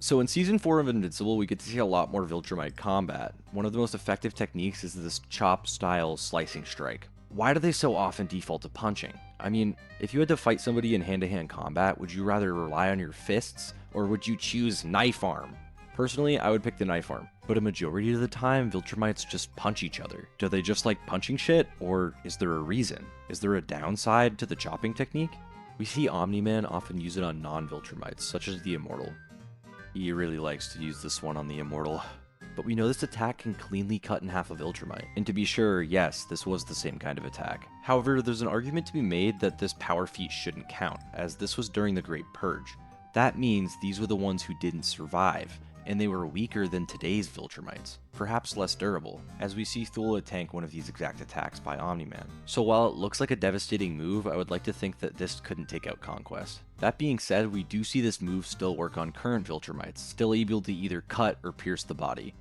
So in Season 4 of Invincible, we get to see a lot more Viltrumite combat. One of the most effective techniques is this chop-style slicing strike. Why do they so often default to punching? I mean, if you had to fight somebody in hand-to-hand combat, would you rather rely on your fists, or would you choose knife arm? Personally, I would pick the knife arm, but a majority of the time, Viltrumites just punch each other. Do they just like punching shit, or is there a reason? Is there a downside to the chopping technique? We see Omni-Man often use it on non-Viltrumites, such as the Immortal. He really likes to use this one on the Immortal. But we know this attack can cleanly cut in half a Viltrumite. And to be sure, yes, this was the same kind of attack. However, there's an argument to be made that this power feat shouldn't count, as this was during the Great Purge. That means these were the ones who didn't survive, and they were weaker than today's Viltrumites, perhaps less durable, as we see Thula tank one of these exact attacks by Omni-Man. So while it looks like a devastating move, I would like to think that this couldn't take out Conquest. That being said, we do see this move still work on current Viltrumites, still able to either cut or pierce the body.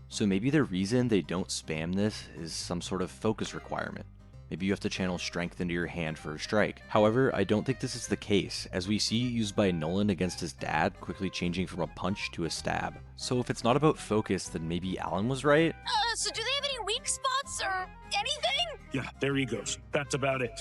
So maybe the reason they don't spam this is some sort of focus requirement. Maybe you have to channel strength into your hand for a strike. However, I don't think this is the case, as we see used by Nolan against his dad, quickly changing from a punch to a stab. So if it's not about focus, then maybe Alan was right? So do they have any weak spots or anything? Yeah, their egos. That's about it.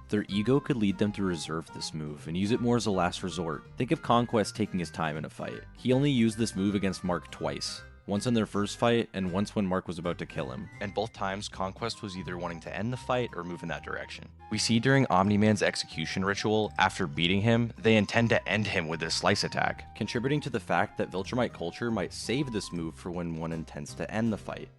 Their ego could lead them to reserve this move and use it more as a last resort. Think of Conquest taking his time in a fight. He only used this move against Mark twice. Once in their first fight, and once when Mark was about to kill him. And both times, Conquest was either wanting to end the fight or move in that direction. We see during Omni-Man's execution ritual, after beating him, they intend to end him with this slice attack, contributing to the fact that Viltrumite culture might save this move for when one intends to end the fight.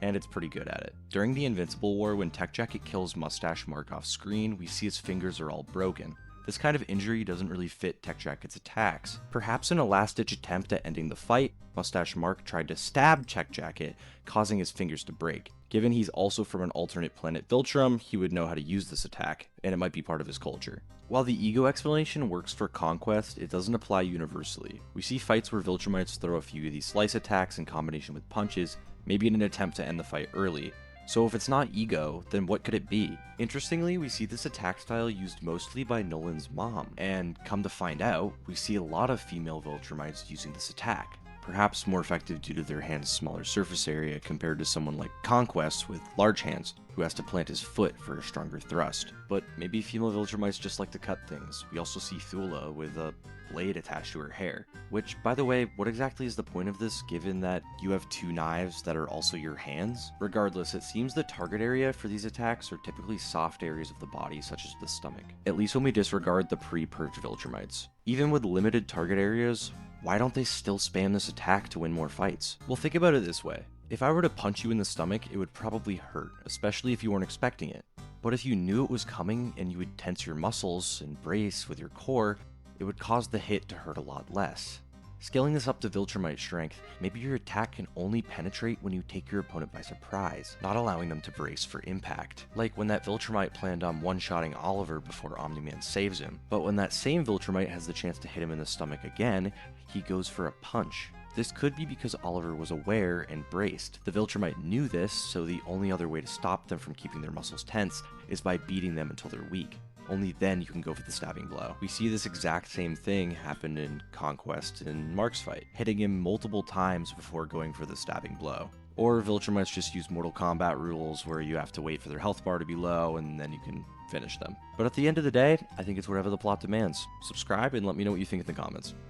And it's pretty good at it. During the Invincible War, when Tech Jacket kills Mustache Mark off screen, we see his fingers are all broken. This kind of injury doesn't really fit Tech Jacket's attacks. Perhaps in a last-ditch attempt at ending the fight, Mustache Mark tried to stab Tech Jacket, causing his fingers to break. Given he's also from an alternate planet Viltrum, he would know how to use this attack, and it might be part of his culture. While the ego explanation works for Conquest, it doesn't apply universally. We see fights where Viltrumites throw a few of these slice attacks in combination with punches, maybe in an attempt to end the fight early. So if it's not ego, then what could it be? Interestingly, we see this attack style used mostly by Nolan's mom, and come to find out, we see a lot of female Viltrumites using this attack. Perhaps more effective due to their hand's smaller surface area compared to someone like Conquest with large hands, who has to plant his foot for a stronger thrust. But maybe female Viltrumites just like to cut things. We also see Thula with a blade attached to her hair. Which, by the way, what exactly is the point of this given that you have two knives that are also your hands? Regardless, it seems the target area for these attacks are typically soft areas of the body such as the stomach. At least when we disregard the pre-purge Viltrumites. Even with limited target areas, why don't they still spam this attack to win more fights? Well, think about it this way. If I were to punch you in the stomach, it would probably hurt, especially if you weren't expecting it. But if you knew it was coming and you would tense your muscles and brace with your core, it would cause the hit to hurt a lot less. Scaling this up to Viltrumite strength, maybe your attack can only penetrate when you take your opponent by surprise, not allowing them to brace for impact. Like when that Viltrumite planned on one-shotting Oliver before Omni-Man saves him, but when that same Viltrumite has the chance to hit him in the stomach again, he goes for a punch. This could be because Oliver was aware and braced. The Viltrumite knew this, so the only other way to stop them from keeping their muscles tense is by beating them until they're weak. Only then you can go for the stabbing blow. We see this exact same thing happen in Conquest in Mark's fight, hitting him multiple times before going for the stabbing blow. Or Viltrumites just use Mortal Kombat rules where you have to wait for their health bar to be low and then you can finish them. But at the end of the day, I think it's whatever the plot demands. Subscribe and let me know what you think in the comments.